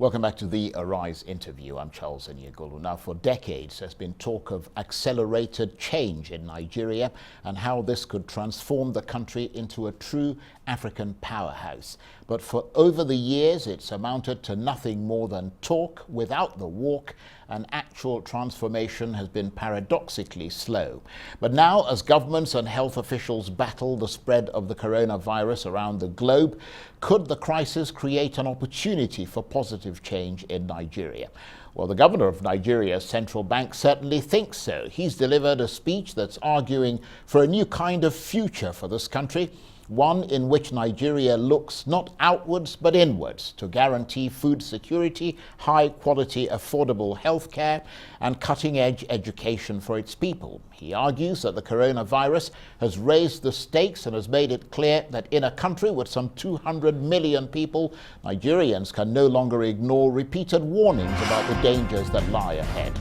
Welcome back to the Arise interview. I'm Charles Enyegolu. Now, for decades, there's been talk of accelerated change in Nigeria and how this could transform the country into a true African powerhouse. But for over the years, it's amounted to nothing more than talk without the walk, and actual transformation has been paradoxically slow. But now, as governments and health officials battle the spread of the coronavirus around the globe, could the crisis create an opportunity for positive change in Nigeria? Well, the governor of Nigeria's central bank certainly thinks so. He's delivered a speech that's arguing for a new kind of future for this country, one in which Nigeria looks not outwards but inwards to guarantee food security, high quality affordable health care and cutting edge education for its people. He argues that the coronavirus has raised the stakes and has made it clear that in a country with some 200 million people, Nigerians can no longer ignore repeated warnings about the dangers that lie ahead.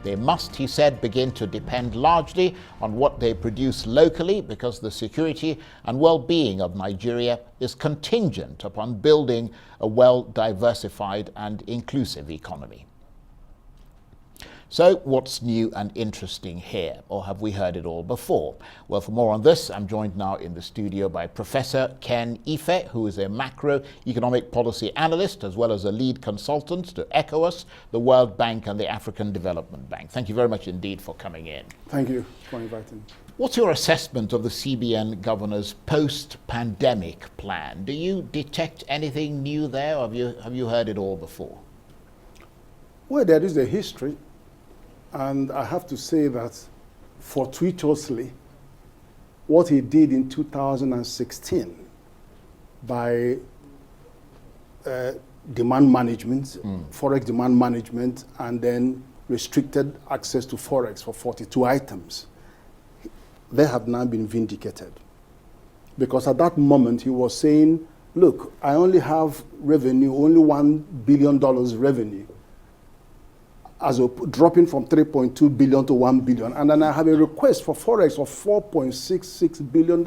They must, he said, begin to depend largely on what they produce locally, because the security and well-being of Nigeria is contingent upon building a well-diversified and inclusive economy. So what's new and interesting here, or have we heard it all before? Well, for more on this, I'm joined now in the studio by Professor Ken Ife, who is a macroeconomic policy analyst as well as a lead consultant to ECOWAS, the World Bank and the African Development Bank. Thank you very much indeed for coming in. Thank you for inviting me. What's your assessment of the CBN governor's post-pandemic plan? Do you detect anything new there, or have you heard it all before? Well, there is a history. And I have to say that fortuitously, what he did in 2016 by demand management, forex demand management, and then restricted access to forex for 42 items, they have now been vindicated. Because at that moment, he was saying, look, I only have revenue, only $1 billion revenue, as a dropping from 3.2 billion to 1 billion. And then I have a request for forex of $4.66 billion.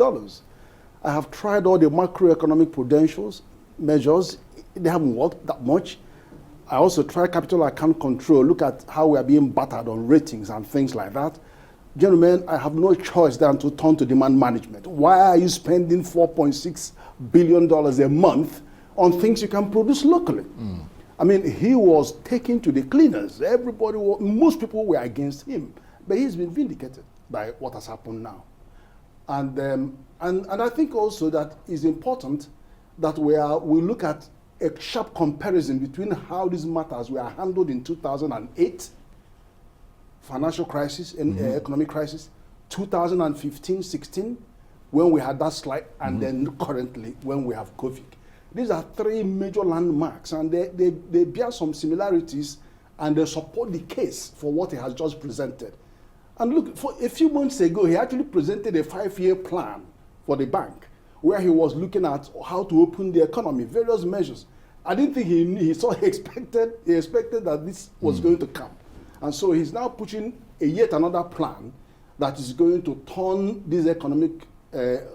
I have tried all the macroeconomic prudential measures. They haven't worked that much. I also tried capital account control. Look at how we are being battered on ratings and things like that. Gentlemen, I have no choice than to turn to demand management. Why are you spending $4.6 billion a month on things you can produce locally? I mean, he was taken to the cleaners. Everybody, most people were against him, but he's been vindicated by what has happened now. And I think also that it's important that we look at a sharp comparison between how these matters were handled in 2008, financial crisis and economic crisis, 2015-16, when we had that slide, and then currently when we have COVID. These are three major landmarks, and they bear some similarities, and they support the case for what he has just presented. And look, for a few months ago, he actually presented a 5-year plan for the bank, where he was looking at how to open the economy, various measures. I didn't think he expected that this was going to come. And so he's now pushing yet another plan that is going to turn these economic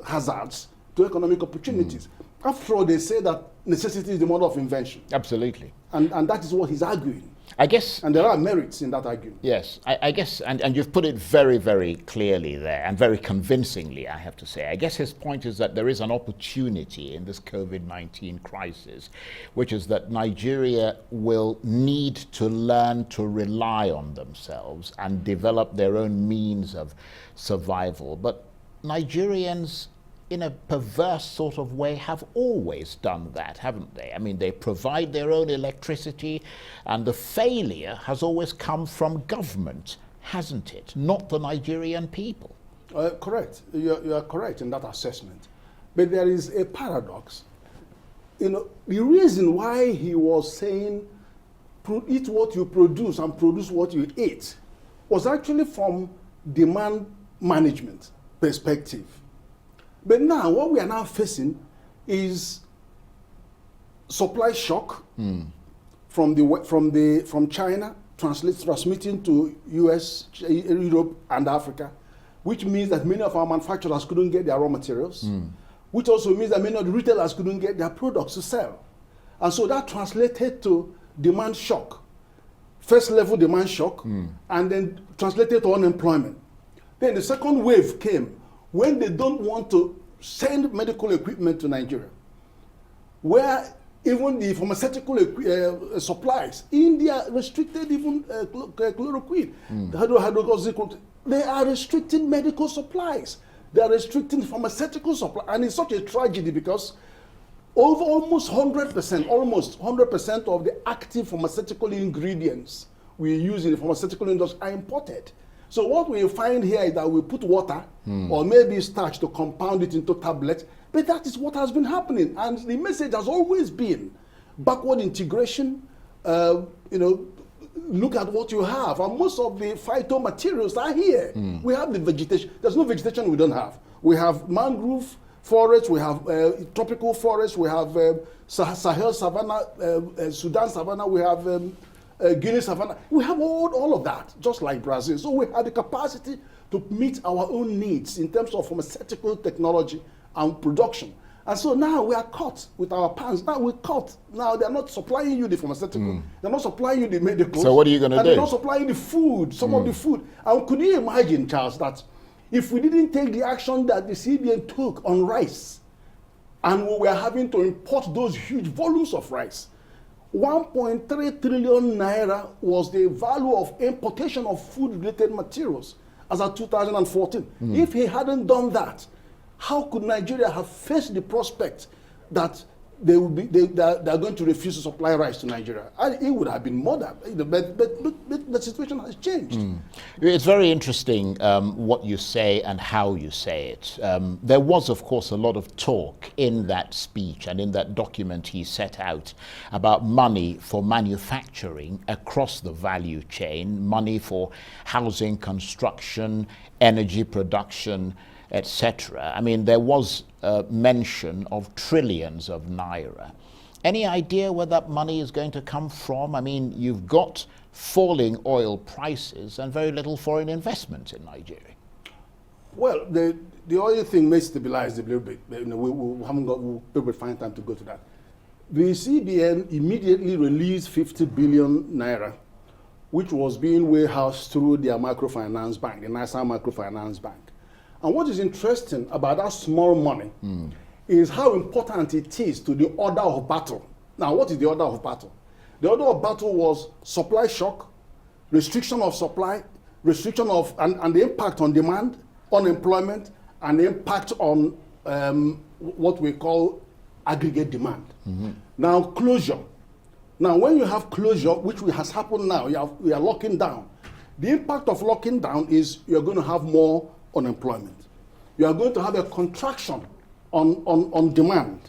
hazards to economic opportunities. After all, they say that necessity is the mother of invention. Absolutely. And that is what he's arguing. I guess. And there are merits in that argument. Yes, I guess, and you've put it very, very clearly there, and very convincingly, I have to say. I guess his point is that there is an opportunity in this COVID-19 crisis, which is that Nigeria will need to learn to rely on themselves and develop their own means of survival. But Nigerians, in a perverse sort of way, have always done that, haven't they? I mean, they provide their own electricity, and the failure has always come from government, hasn't it? Not the Nigerian people. Correct. You are correct in that assessment. But there is a paradox. You know, the reason why he was saying, eat what you produce and produce what you eat, was actually from demand management perspective. But now, what we are now facing is supply shock from China, transmitting to US, Europe, and Africa, which means that many of our manufacturers couldn't get their raw materials, which also means that many of the retailers couldn't get their products to sell. And so that translated to demand shock. First level demand shock, and then translated to unemployment. Then the second wave came when they don't want to send medical equipment to Nigeria, where even the pharmaceutical supplies, India restricted even chloroquine, hydroxychloroquine. They are restricting medical supplies. They are restricting pharmaceutical supply, and it's such a tragedy because over almost 100% of the active pharmaceutical ingredients we use in the pharmaceutical industry are imported. So what we find here is that we put water or maybe starch to compound it into tablets, but that is what has been happening. And the message has always been backward integration, look at what you have. And most of the phytomaterials are here. We have the vegetation. There's no vegetation we don't have. We have mangrove forests, we have tropical forests, we have Sahel savanna, Sudan savanna, we have Guinea savanna. We have all of that, just like Brazil. So we have the capacity to meet our own needs in terms of pharmaceutical technology and production. And so now we are caught with our pants. Now we're caught. Now they're not supplying you the pharmaceutical. They're not supplying you the medical. So what are you going to do? They're not supplying the food, some of the food. And could you imagine, Charles, that if we didn't take the action that the CBN took on rice, and we were having to import those huge volumes of rice, 1.3 trillion naira was the value of importation of food-related materials as of 2014. If he hadn't done that, how could Nigeria have faced the prospect that they are going to refuse to supply rice to Nigeria? It would have been more than, but the situation has changed. It's very interesting what you say and how you say it. There was, of course, a lot of talk in that speech and in that document he set out about money for manufacturing across the value chain, money for housing, construction, energy production, etc. I mean, there was mention of trillions of naira. Any idea where that money is going to come from? I mean, you've got falling oil prices and very little foreign investment in Nigeria. Well, the oil thing may stabilize a little bit. We haven't got, we'll find time to go to that. The CBN immediately released 50 billion naira, which was being warehoused through their microfinance bank, the National Microfinance Bank. And what is interesting about that small money is how important it is to the order of battle. Now, what is the order of battle? The order of battle was supply shock, restriction of supply, restriction of, and the impact on demand, unemployment, and the impact on what we call aggregate demand. Now, closure. Now, when you have closure, which has happened now, we are locking down. The impact of locking down is you're going to have more unemployment. You are going to have a contraction on demand.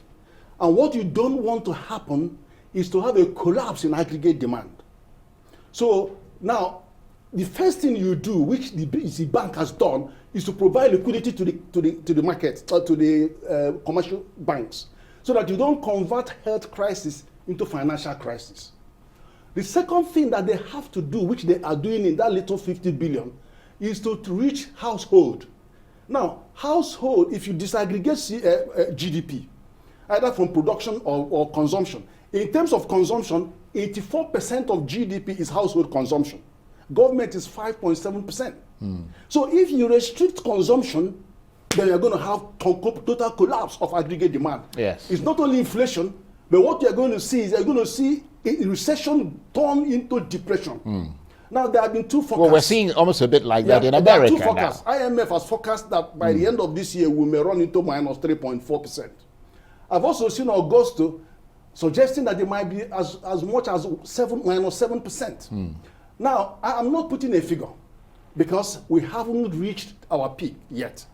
And what you don't want to happen is to have a collapse in aggregate demand. So now, the first thing you do, which the bank has done, is to provide liquidity to the market, to the commercial banks, so that you don't convert health crisis into financial crisis. The second thing that they have to do, which they are doing in that little 50 billion, is to reach household. Now, household, if you disaggregate GDP, either from production or consumption, in terms of consumption, 84% of GDP is household consumption. Government is 5.7%. So if you restrict consumption, then you're going to have total collapse of aggregate demand. Yes. It's not only inflation, but what you're going to see is you're going to see a recession turn into depression. Now, there have been two forecasts. Well, we're seeing almost a bit like that in America two forecasts. Now. IMF has forecast that by the end of this year, we may run into minus 3.4%. I've also seen Augusto suggesting that it might be as much as minus 7%. Now, I'm not putting a figure because we haven't reached our peak yet.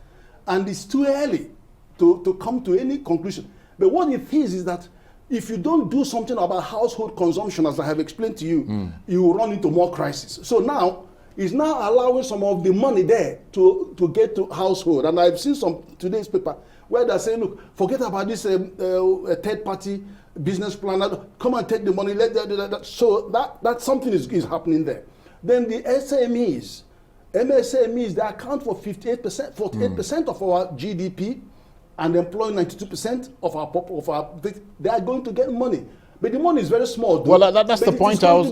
And it's too early to come to any conclusion. But what it is that if you don't do something about household consumption, as I have explained to you, you will run into more crisis. So now, it's now allowing some of the money there to get to household. And I've seen some today's paper where they're saying, look, forget about this third-party business planner, come and take the money, let them do that. So that something is happening there. Then the SMEs, MSMEs, they account for 48% of our GDP, and employ 92% of our they are going to get money. But the money is very small. Though. Well, that's but the point I was.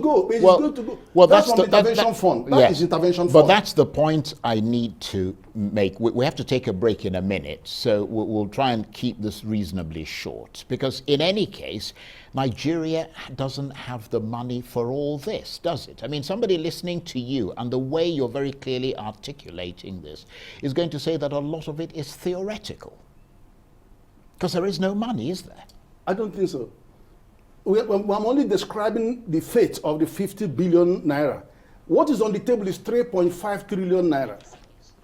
Well, that's from the intervention fund. That is intervention fund. But that's the point I need to make. We have to take a break in a minute, so we'll try and keep this reasonably short. Because in any case, Nigeria doesn't have the money for all this, does it? I mean, somebody listening to you and the way you're very clearly articulating this is going to say that a lot of it is theoretical. Because there is no money, is there? I don't think so. I'm only describing the fate of the 50 billion naira. What is on the table is 3.5 trillion naira.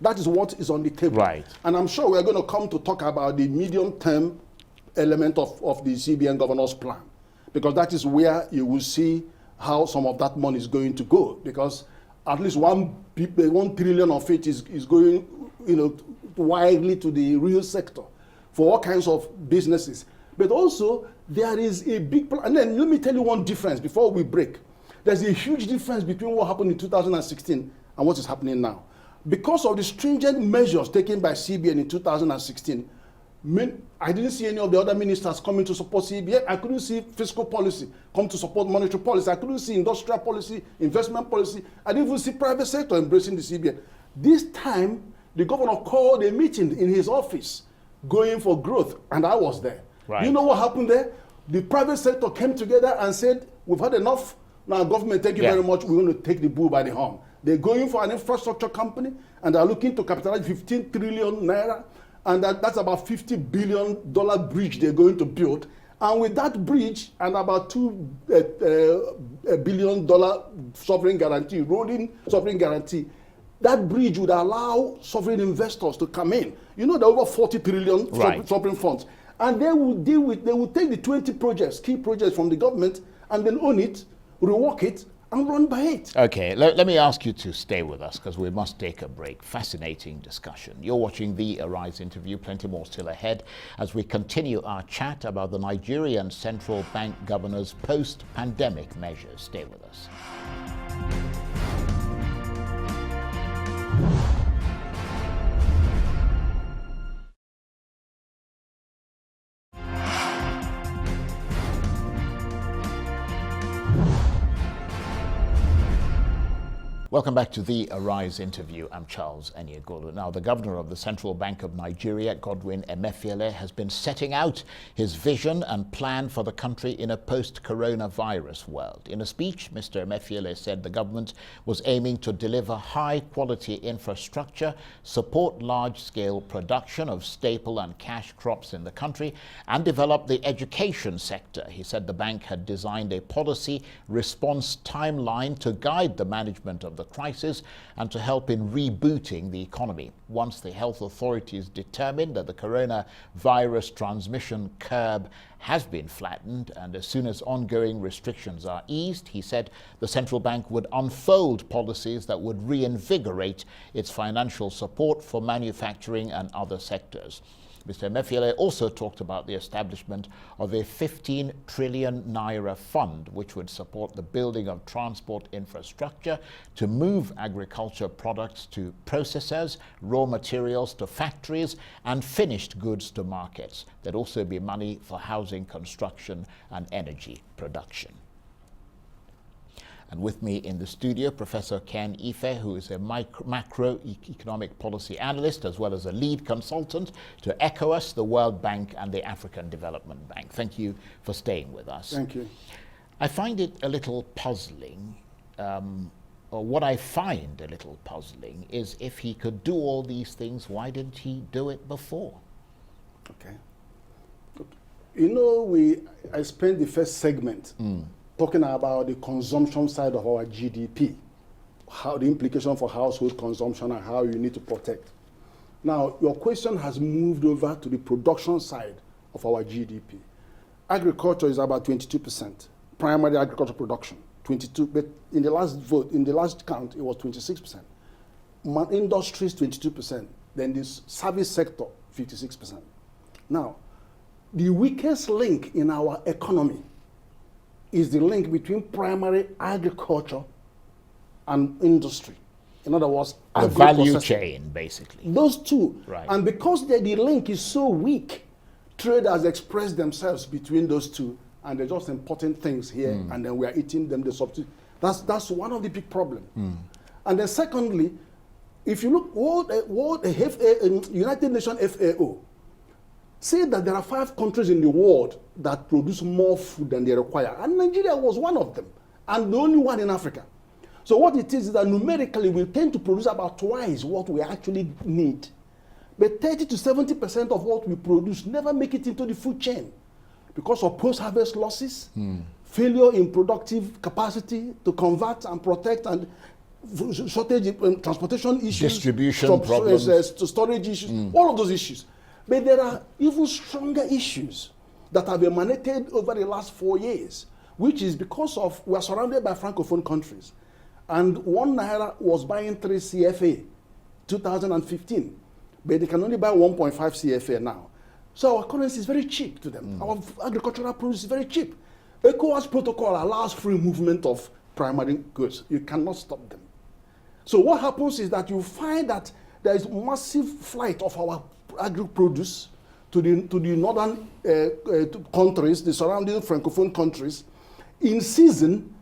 That is what is on the table. Right. And I'm sure we're going to come to talk about the medium-term element of the CBN governor's plan, because that is where you will see how some of that money is going to go, because at least 1 trillion of it is going, widely to the real sector for all kinds of businesses. But also, there is a big plan. And then let me tell you one difference before we break. There's a huge difference between what happened in 2016 and what is happening now. Because of the stringent measures taken by CBN in 2016, I didn't see any of the other ministers coming to support CBN. I couldn't see fiscal policy come to support monetary policy. I couldn't see industrial policy, investment policy. I didn't even see private sector embracing the CBN. This time, the governor called a meeting in his office going for growth, and I was there. Right. You know what happened there? The private sector came together and said, we've had enough. Now, government, thank you very much. We're going to take the bull by the horn. They're going for an infrastructure company, and they're looking to capitalize 15 trillion naira, and that's about $50 billion bridge they're going to build. And with that bridge and about $2 billion sovereign guarantee, rolling sovereign guarantee, that bridge would allow sovereign investors to come in. You know, there are over 40 trillion sovereign funds. And they will take the 20 projects, key projects from the government, and then own it, rework it, and run by it. Okay, let me ask you to stay with us, because we must take a break. Fascinating discussion. You're watching the Arise interview. Plenty more still ahead as we continue our chat about the Nigerian Central Bank Governor's post-pandemic measures. Stay with us. Welcome back to the Arise interview. I'm Charles Eniegolu. Now, the governor of the Central Bank of Nigeria, Godwin Emefiele, has been setting out his vision and plan for the country in a post-coronavirus world. In a speech, Mr. Emefiele said the government was aiming to deliver high-quality infrastructure, support large-scale production of staple and cash crops in the country, and develop the education sector. He said the bank had designed a policy response timeline to guide the management of the crisis and to help in rebooting the economy. Once the health authorities determined that the coronavirus transmission curve has been flattened, and as soon as ongoing restrictions are eased, he said the central bank would unfold policies that would reinvigorate its financial support for manufacturing and other sectors. Mr. Emefiele also talked about the establishment of a 15 trillion naira fund, which would support the building of transport infrastructure to move agriculture products to processors, raw materials to factories, and finished goods to markets. There'd also be money for housing construction and energy production. And with me in the studio, Professor Ken Ife, who is a macroeconomic policy analyst as well as a lead consultant to ECOWAS, the World Bank, and the African Development Bank. Thank you for staying with us. Thank you. I find it a little puzzling, or what I find a little puzzling, is if he could do all these things, why didn't he do it before? Okay. You know, I spent the first segment talking about the consumption side of our GDP, how the implication for household consumption and how you need to protect. Now, your question has moved over to the production side of our GDP. Agriculture is about 22%, primary agricultural production, 22, but in the last count, it was 26%. Industries, 22%, then the service sector, 56%. Now, the weakest link in our economy is the link between primary agriculture and industry. In other words, the value chain, basically. Those two. Right. And because the link is so weak, traders express themselves between those two and they're just importing things here, and then we are eating them, the substitute. That's one of the big problems. And then secondly, if you look, United Nations FAO say that there are 5 countries in the world that produce more food than they require, and Nigeria was one of them, and the only one in Africa. So what it is that numerically we tend to produce about twice what we actually need. But 30 to 70% of what we produce never make it into the food chain because of post-harvest losses, failure in productive capacity to convert and protect, and shortage in transportation issues, distribution problems, storage issues, all of those issues. But there are even stronger issues that have emanated over the last 4 years, which is because of we are surrounded by francophone countries. And 1 naira was buying 3 CFA 2015, but they can only buy 1.5 CFA now. So our currency is very cheap to them. Our agricultural produce is very cheap. ECOWAS protocol allows free movement of primary goods. You cannot stop them. So what happens is that you find that there is massive flight of our agri-produce to the northern countries, the surrounding francophone countries. In season,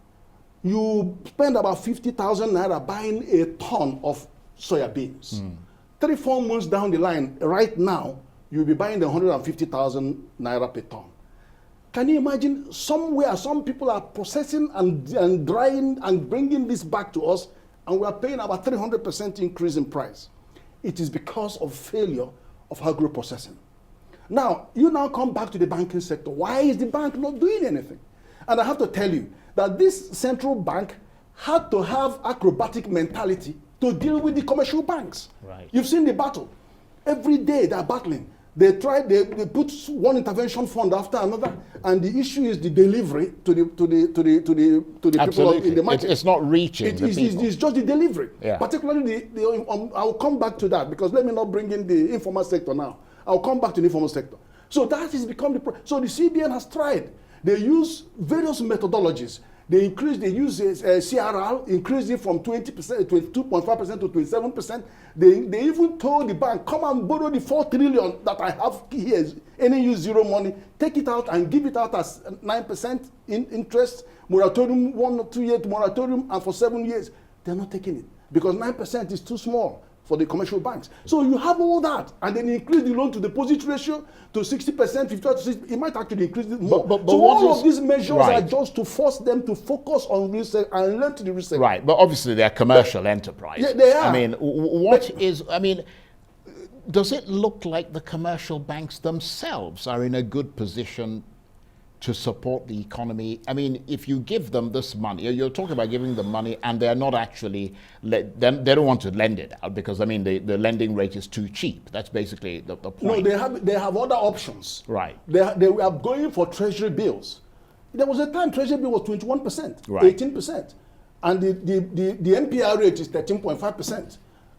you spend about 50,000 naira buying a ton of soya beans. 3-4 months down the line, right now, you'll be buying the 150,000 naira per ton. Can you imagine somewhere some people are processing and drying and bringing this back to us, and we are paying about 300% increase in price? It is because of failure of agro-processing. Now, you now come back to the banking sector. Why is the bank not doing anything? And I have to tell you that this central bank had to have acrobatic mentality to deal with the commercial banks. Right. You've seen the battle. Every day they're battling. They put one intervention fund after another, and the issue is the delivery to the people in the market. It's not reaching the people. It's just the delivery. Yeah. Particularly, I'll come back to that, because let me not bring in the informal sector now. I'll come back to the informal sector. So that has become so the CBN has tried. They use various methodologies. They use CRR, increased it from 20%, 22.5% to 27%. They even told the bank, come and borrow the 4 trillion that I have here, any use zero money, take it out and give it out as 9% in interest, moratorium, 1 or 2 year moratorium, and for 7 years. They're not taking it because 9% is too small for the commercial banks. So you have all that, and then increase the loan to deposit ratio to 60%, 50% to 60%. It might actually increase it more. But so all of these measures are just to force them to focus on research and learn to the research. Right, but obviously they're commercial enterprises. Yeah, they are. I mean, does it look like the commercial banks themselves are in a good position to support the economy? I mean, if you give them this money, you're talking about giving them money, and they're not actually, they don't want to lend it out because, I mean, the lending rate is too cheap. That's basically the point. No, they have other options. Right. They are going for treasury bills. There was a time treasury bill was 21%, right. 18%, and the MPR rate is 13.5%.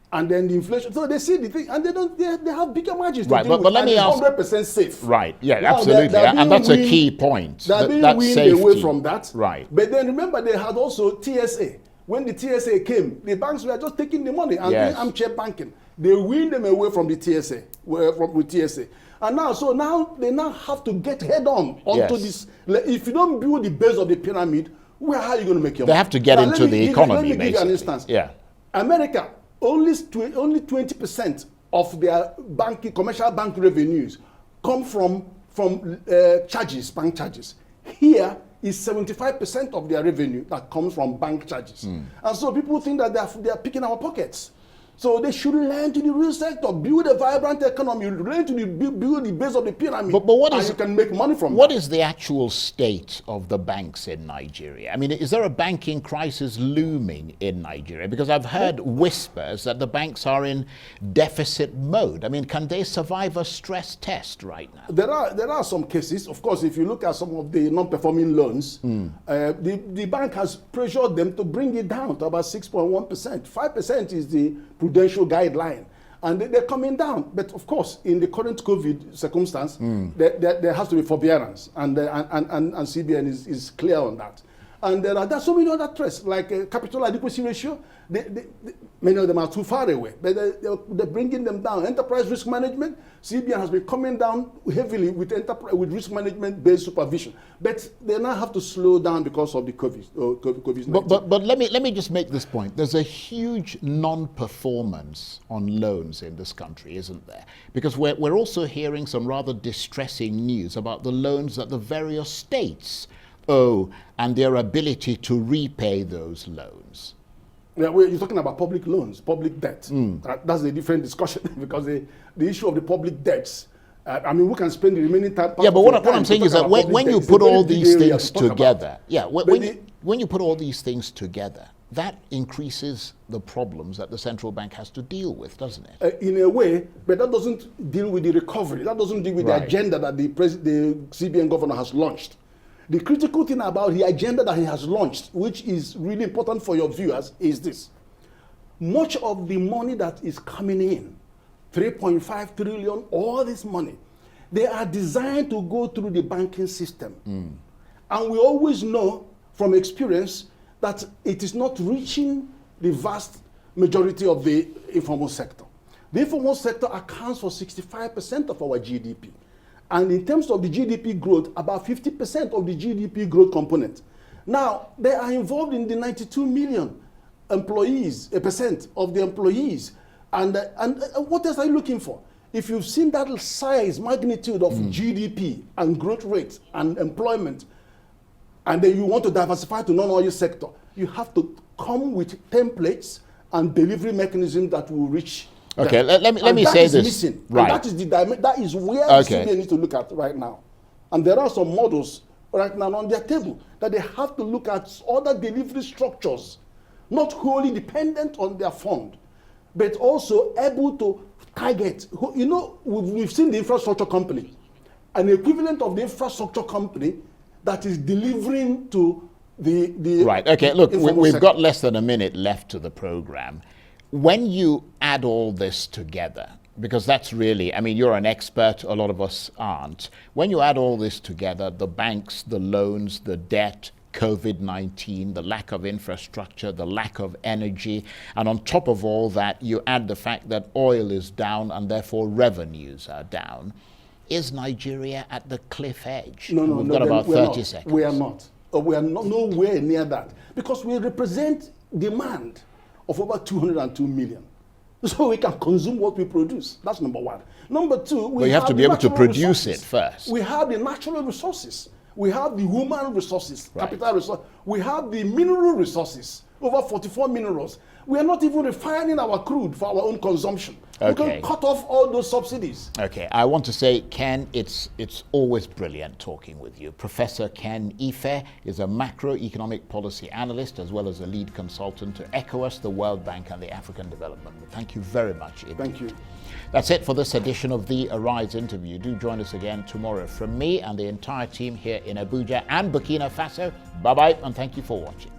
And then the inflation, so they see the thing, and they have bigger margins. Right, but let me ask. 100% safe. Right, yeah, now, absolutely, and that's a key point. They're being weaned away from that. Right. But then remember, they had also TSA. When the TSA came, the banks were just taking the money and doing armchair banking. They weaned them away from the TSA, with TSA. And now they have to get head on onto this. If you don't build the base of the pyramid, where are you going to make your money? They have to get into the economy, let me give you an instance. Yeah. America, only 20% of their commercial bank revenues come from charges, bank charges. Here is 75% of their revenue that comes from bank charges. And so people think that they are picking our pockets. So they should learn to the real sector, build a vibrant economy, learn to build the base of the pyramid, but what is, and you can make money from what that. Is the actual state of the banks in Nigeria? I mean, is there a banking crisis looming in Nigeria? Because I've heard whispers that the banks are in deficit mode. I mean, can they survive a stress test right now? There are some cases. Of course, if you look at some of the non-performing loans, the bank has pressured them to bring it down to about 6.1%. 5% is the prudential guideline, and they're coming down. But of course, in the current COVID circumstance, there has to be forbearance, and CBN is clear on that. And there are so many other threats, like capital adequacy ratio. Many of them are too far away, but they're bringing them down. Enterprise risk management, CBN has been coming down heavily with risk management-based supervision. But they now have to slow down because of the COVID-19. But let me just make this point. There's a huge non-performance on loans in this country, isn't there? Because we're also hearing some rather distressing news about the loans that the various states owe and their ability to repay those loans. Yeah, you're talking about public loans, public debt. That's a different discussion because the issue of the public debts, I mean, we can spend the remaining time. Yeah, but what I'm saying is that when you put all these things together, when you put all these things together, that increases the problems that the central bank has to deal with, doesn't it? In a way, but that doesn't deal with the recovery. That doesn't deal with the agenda that the CBN governor has launched. The critical thing about the agenda that he has launched, which is really important for your viewers, is this. Much of the money that is coming in, 3.5 trillion, all this money, they are designed to go through the banking system. And we always know from experience that it is not reaching the vast majority of the informal sector. The informal sector accounts for 65% of our GDP. And in terms of the GDP growth, about 50% of the GDP growth component. Now, they are involved in the 92 million employees, a percent of the employees. And what else are you looking for? If you've seen that size, magnitude of GDP and growth rate and employment, and then you want to diversify to non-oil sector, you have to come with templates and delivery mechanisms that will reach. Okay, let me say this. Missing. Right. And that is where the CBN needs to look at right now. And there are some models right now on their table that they have to look at other delivery structures, not wholly dependent on their fund, but also able to target. You know, we've seen the infrastructure company, an equivalent of the infrastructure company that is delivering to the right. Okay, look, we've got less than a minute left to the program. When you add all this together, because that's really, I mean, you're an expert, a lot of us aren't. When you add all this together, the banks, the loans, the debt, COVID-19, the lack of infrastructure, the lack of energy, and on top of all that, you add the fact that oil is down and therefore revenues are down. Is Nigeria at the cliff edge? No, We've got about 30 seconds. We are not. We are not nowhere near that because we represent demand of over 202 million. So we can consume what we produce. That's number one. Number two, we have to be able to produce it first. We have the natural resources. We have the human resources, capital resources. We have the mineral resources, over 44 minerals. We are not even refining our crude for our own consumption. Okay. We can cut off all those subsidies. Okay, I want to say, Ken, it's always brilliant talking with you. Professor Ken Ife is a macroeconomic policy analyst as well as a lead consultant to ECOWAS, the World Bank and the African Development Bank. Thank you very much indeed. Thank you. That's it for this edition of the Arise interview. Do join us again tomorrow. From me and the entire team here in Abuja and Burkina Faso, bye-bye and thank you for watching.